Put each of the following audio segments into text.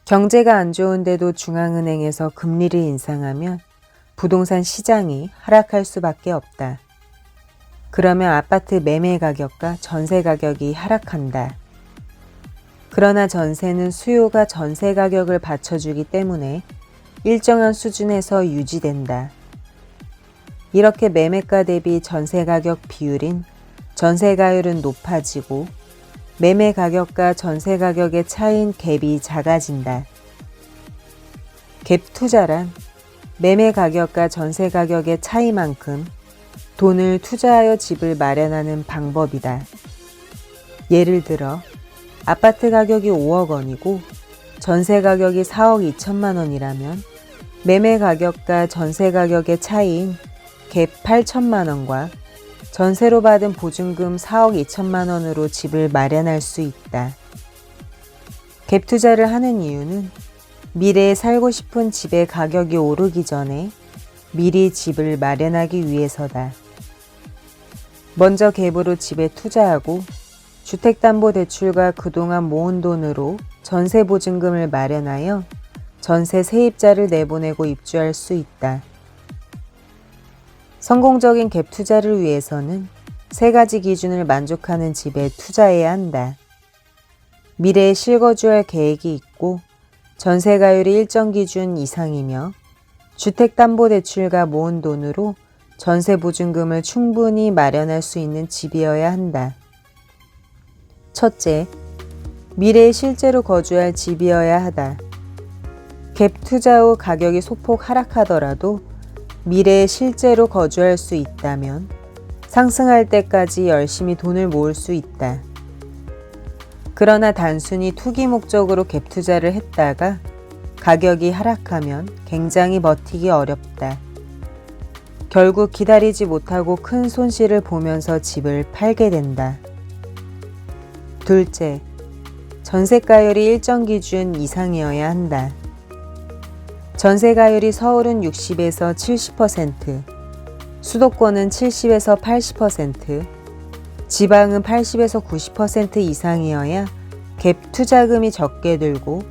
경제가 안 좋은데도 중앙은행에서 금리를 인상하면 부동산 시장이 하락할 수밖에 없다. 그러면 아파트 매매 가격과 전세 가격이 하락한다. 그러나 전세는 수요가 전세 가격을 받쳐주기 때문에 일정한 수준에서 유지된다. 이렇게 매매가 대비 전세 가격 비율인 전세가율은 높아지고 매매 가격과 전세 가격의 차이인 갭이 작아진다. 갭 투자란 매매 가격과 전세 가격의 차이만큼 돈을 투자하여 집을 마련하는 방법이다. 예를 들어 아파트 가격이 5억 원이고 전세 가격이 4억 2천만 원이라면 매매 가격과 전세 가격의 차이인 갭 8천만 원과 전세로 받은 보증금 4억 2천만 원으로 집을 마련할 수 있다. 갭 투자를 하는 이유는 미래에 살고 싶은 집의 가격이 오르기 전에 미리 집을 마련하기 위해서다. 먼저 갭으로 집에 투자하고 주택담보대출과 그동안 모은 돈으로 전세 보증금을 마련하여 전세 세입자를 내보내고 입주할 수 있다. 성공적인 갭 투자를 위해서는 세 가지 기준을 만족하는 집에 투자해야 한다. 미래에 실거주할 계획이 있고 전세가율이 일정 기준 이상이며 주택담보대출과 모은 돈으로 전세 보증금을 충분히 마련할 수 있는 집이어야 한다. 첫째, 미래에 실제로 거주할 집이어야 하다. 갭 투자 후 가격이 소폭 하락하더라도 미래에 실제로 거주할 수 있다면 상승할 때까지 열심히 돈을 모을 수 있다. 그러나 단순히 투기 목적으로 갭 투자를 했다가 가격이 하락하면 굉장히 버티기 어렵다. 결국 기다리지 못하고 큰 손실을 보면서 집을 팔게 된다. 둘째, 전세가율이 일정 기준 이상이어야 한다. 전세가율이 서울은 60에서 70%, 수도권은 70에서 80%, 지방은 80에서 90% 이상이어야 갭 투자금이 적게 들고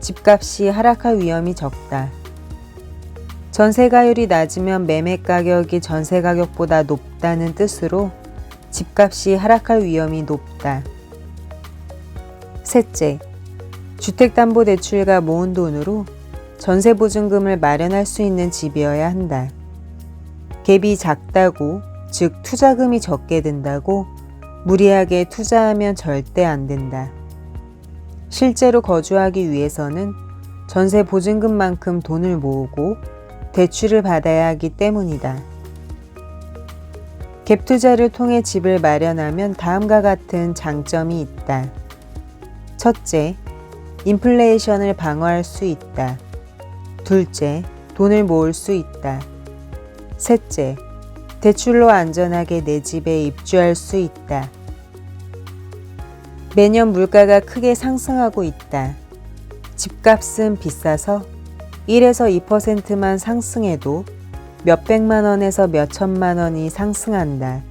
집값이 하락할 위험이 적다. 전세가율이 낮으면 매매 가격이 전세 가격보다 높다는 뜻으로 집값이 하락할 위험이 높다. 셋째, 주택담보대출과 모은 돈으로 전세보증금을 마련할 수 있는 집이어야 한다. 갭이 작다고, 즉 투자금이 적게 든다고 무리하게 투자하면 절대 안 된다. 실제로 거주하기 위해서는 전세보증금만큼 돈을 모으고 대출을 받아야 하기 때문이다. 갭 투자를 통해 집을 마련하면 다음과 같은 장점이 있다. 첫째, 인플레이션을 방어할 수 있다. 둘째, 돈을 모을 수 있다. 셋째, 대출로 안전하게 내 집에 입주할 수 있다. 매년 물가가 크게 상승하고 있다. 집값은 비싸서 1에서 2%만 상승해도 몇백만 원에서 몇천만 원이 상승한다.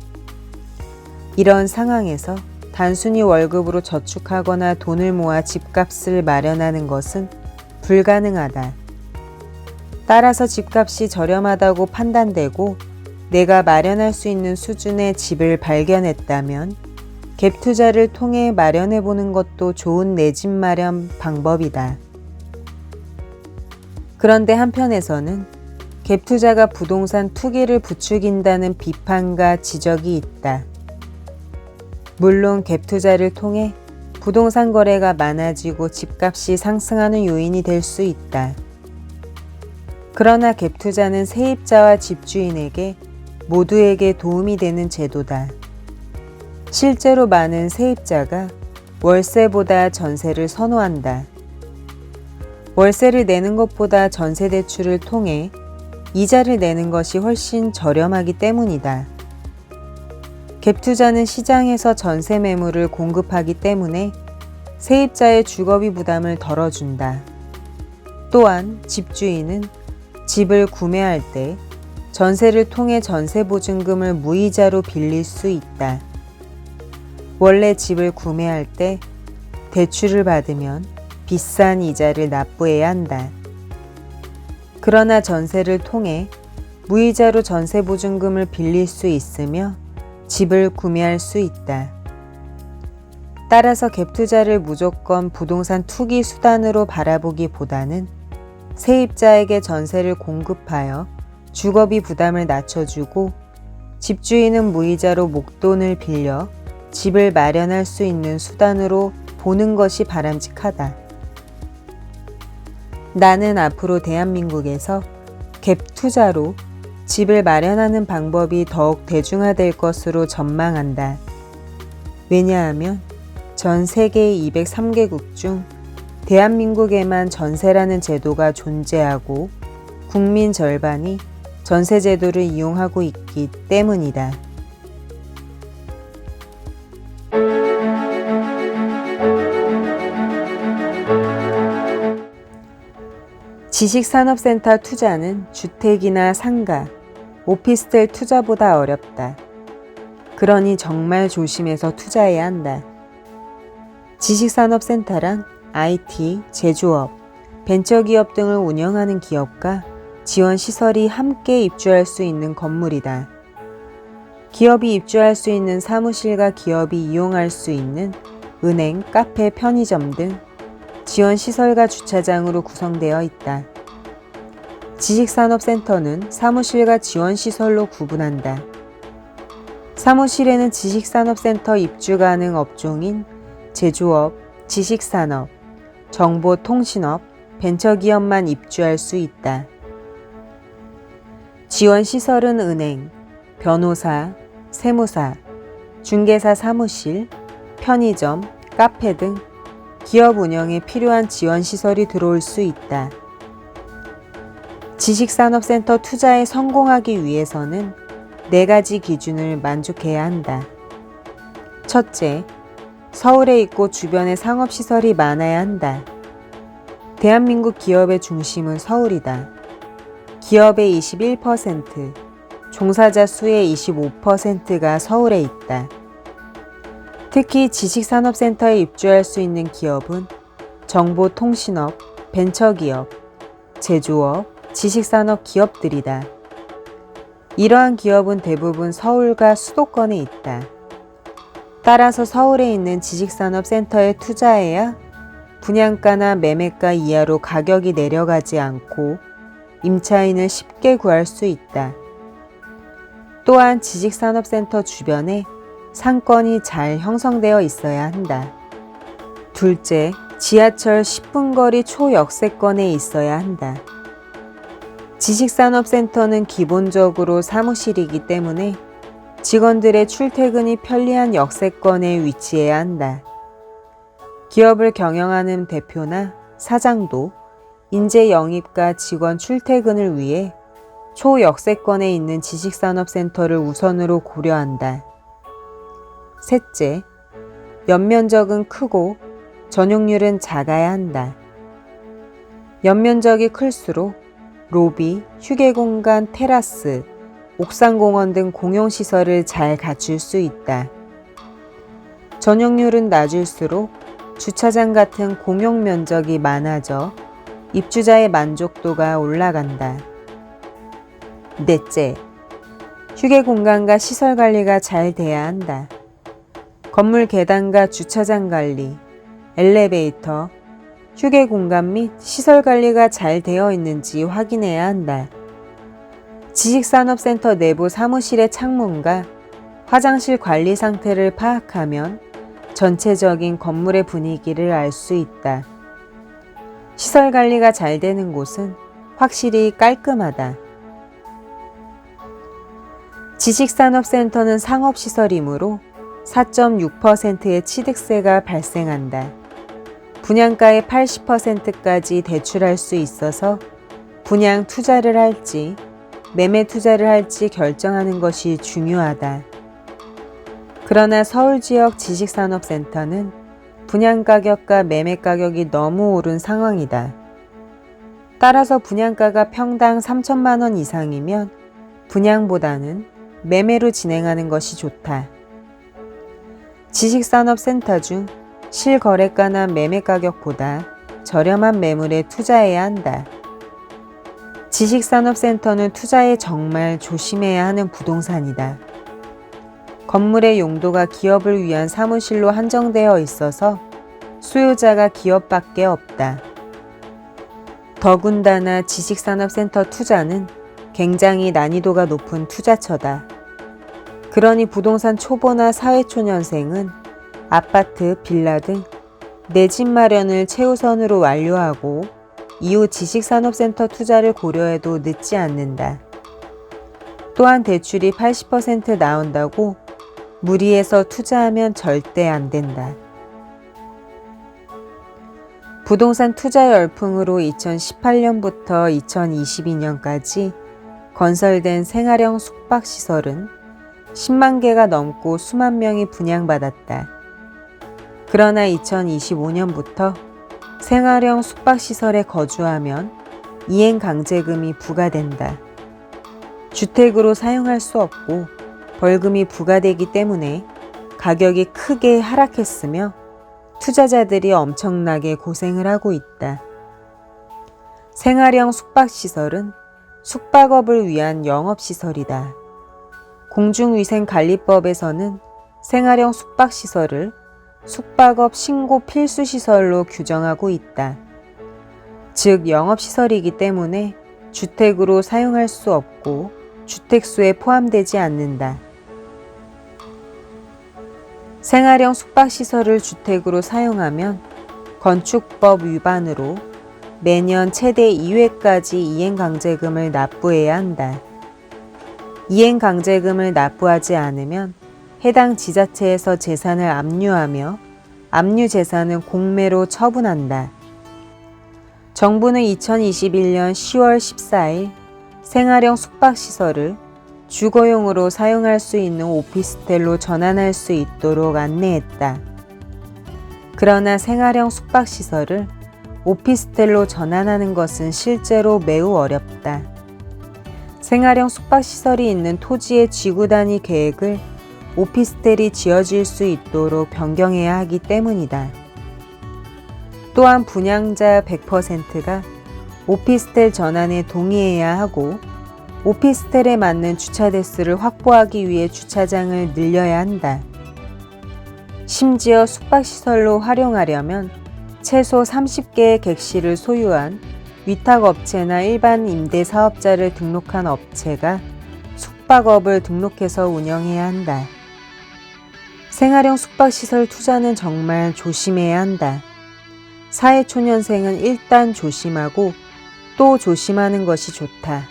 이런 상황에서 단순히 월급으로 저축하거나 돈을 모아 집값을 마련하는 것은 불가능하다. 따라서 집값이 저렴하다고 판단되고 내가 마련할 수 있는 수준의 집을 발견했다면 갭 투자를 통해 마련해 보는 것도 좋은 내 집 마련 방법이다. 그런데 한편에서는 갭 투자가 부동산 투기를 부추긴다는 비판과 지적이 있다. 물론 갭 투자를 통해 부동산 거래가 많아지고 집값이 상승하는 요인이 될 수 있다. 그러나 갭 투자는 세입자와 집주인에게 모두에게 도움이 되는 제도다. 실제로 많은 세입자가 월세보다 전세를 선호한다. 월세를 내는 것보다 전세 대출을 통해 이자를 내는 것이 훨씬 저렴하기 때문이다. 갭 투자는 시장에서 전세 매물을 공급하기 때문에 세입자의 주거비 부담을 덜어준다. 또한 집주인은 집을 구매할 때 전세를 통해 전세보증금을 무이자로 빌릴 수 있다. 원래 집을 구매할 때 대출을 받으면 비싼 이자를 납부해야 한다. 그러나 전세를 통해 무이자로 전세보증금을 빌릴 수 있으며 집을 구매할 수 있다. 따라서 갭투자를 무조건 부동산 투기 수단으로 바라보기보다는 세입자에게 전세를 공급하여 주거비 부담을 낮춰주고 집주인은 무이자로 목돈을 빌려 집을 마련할 수 있는 수단으로 보는 것이 바람직하다. 나는 앞으로 대한민국에서 갭투자로 집을 마련하는 방법이 더욱 대중화될 것으로 전망한다. 왜냐하면 전 세계 203개국 중 대한민국에만 전세라는 제도가 존재하고 국민 절반이 전세 제도를 이용하고 있기 때문이다. 지식산업센터 투자는 주택이나 상가, 오피스텔 투자보다 어렵다. 그러니 정말 조심해서 투자해야 한다. 지식산업센터란 IT, 제조업, 벤처기업 등을 운영하는 기업과 지원시설이 함께 입주할 수 있는 건물이다. 기업이 입주할 수 있는 사무실과 기업이 이용할 수 있는 은행, 카페, 편의점 등 지원시설과 주차장으로 구성되어 있다. 지식산업센터는 사무실과 지원시설로 구분한다. 사무실에는 지식산업센터 입주 가능 업종인 제조업, 지식산업, 정보통신업, 벤처기업만 입주할 수 있다. 지원시설은 은행, 변호사, 세무사, 중개사 사무실, 편의점, 카페 등 기업 운영에 필요한 지원시설이 들어올 수 있다. 지식산업센터 투자에 성공하기 위해서는 4가지 기준을 만족해야 한다. 첫째, 서울에 있고 주변에 상업시설이 많아야 한다. 대한민국 기업의 중심은 서울이다. 기업의 21%, 종사자 수의 25%가 서울에 있다. 특히 지식산업센터에 입주할 수 있는 기업은 정보통신업, 벤처기업, 제조업, 지식산업 기업들이다. 이러한 기업은 대부분 서울과 수도권에 있다. 따라서 서울에 있는 지식산업센터에 투자해야 분양가나 매매가 이하로 가격이 내려가지 않고 임차인을 쉽게 구할 수 있다. 또한 지식산업센터 주변에 상권이 잘 형성되어 있어야 한다. 둘째, 지하철 10분 거리 초역세권에 있어야 한다. 지식산업센터는 기본적으로 사무실이기 때문에 직원들의 출퇴근이 편리한 역세권에 위치해야 한다. 기업을 경영하는 대표나 사장도 인재 영입과 직원 출퇴근을 위해 초역세권에 있는 지식산업센터를 우선으로 고려한다. 셋째, 연면적은 크고 전용률은 작아야 한다. 연면적이 클수록 로비, 휴게공간, 테라스, 옥상공원 등 공용시설을 잘 갖출 수 있다. 전용률은 낮을수록 주차장 같은 공용면적이 많아져 입주자의 만족도가 올라간다. 넷째, 휴게공간과 시설 관리가 잘 돼야 한다. 건물 계단과 주차장 관리, 엘리베이터, 휴게공간 및 시설 관리가 잘 되어 있는지 확인해야 한다. 지식산업센터 내부 사무실의 창문과 화장실 관리 상태를 파악하면 전체적인 건물의 분위기를 알 수 있다. 시설 관리가 잘 되는 곳은 확실히 깔끔하다. 지식산업센터는 상업시설이므로 4.6%의 취득세가 발생한다. 분양가의 80%까지 대출할 수 있어서 분양 투자를 할지 매매 투자를 할지 결정하는 것이 중요하다. 그러나 서울 지역 지식산업센터는 분양가격과 매매가격이 너무 오른 상황이다. 따라서 분양가가 평당 3천만 원 이상이면 분양보다는 매매로 진행하는 것이 좋다. 지식산업센터 중 실거래가나 매매가격보다 저렴한 매물에 투자해야 한다. 지식산업센터는 투자에 정말 조심해야 하는 부동산이다. 건물의 용도가 기업을 위한 사무실로 한정되어 있어서 수요자가 기업밖에 없다. 더군다나 지식산업센터 투자는 굉장히 난이도가 높은 투자처다. 그러니 부동산 초보나 사회초년생은 아파트, 빌라 등 내 집 마련을 최우선으로 완료하고 이후 지식산업센터 투자를 고려해도 늦지 않는다. 또한 대출이 80% 나온다고 무리해서 투자하면 절대 안 된다. 부동산 투자 열풍으로 2018년부터 2022년까지 건설된 생활형 숙박시설은 10만 개가 넘고 수만 명이 분양받았다. 그러나 2025년부터 생활형 숙박시설에 거주하면 이행강제금이 부과된다. 주택으로 사용할 수 없고 벌금이 부과되기 때문에 가격이 크게 하락했으며 투자자들이 엄청나게 고생을 하고 있다. 생활형 숙박시설은 숙박업을 위한 영업시설이다. 공중위생관리법에서는 생활형 숙박시설을 숙박업 신고 필수시설로 규정하고 있다. 즉 영업시설이기 때문에 주택으로 사용할 수 없고 주택수에 포함되지 않는다. 생활형 숙박시설을 주택으로 사용하면 건축법 위반으로 매년 최대 2회까지 이행강제금을 납부해야 한다. 이행강제금을 납부하지 않으면 해당 지자체에서 재산을 압류하며 압류재산은 공매로 처분한다. 정부는 2021년 10월 14일 생활형 숙박시설을 주거용으로 사용할 수 있는 오피스텔로 전환할 수 있도록 안내했다. 그러나 생활형 숙박시설을 오피스텔로 전환하는 것은 실제로 매우 어렵다. 생활형 숙박시설이 있는 토지의 지구 단위 계획을 오피스텔이 지어질 수 있도록 변경해야 하기 때문이다. 또한 분양자 100%가 오피스텔 전환에 동의해야 하고 오피스텔에 맞는 주차 대수를 확보하기 위해 주차장을 늘려야 한다. 심지어 숙박시설로 활용하려면 최소 30개의 객실을 소유한 위탁업체나 일반 임대사업자를 등록한 업체가 숙박업을 등록해서 운영해야 한다. 생활형 숙박시설 투자는 정말 조심해야 한다. 사회초년생은 일단 조심하고 또 조심하는 것이 좋다.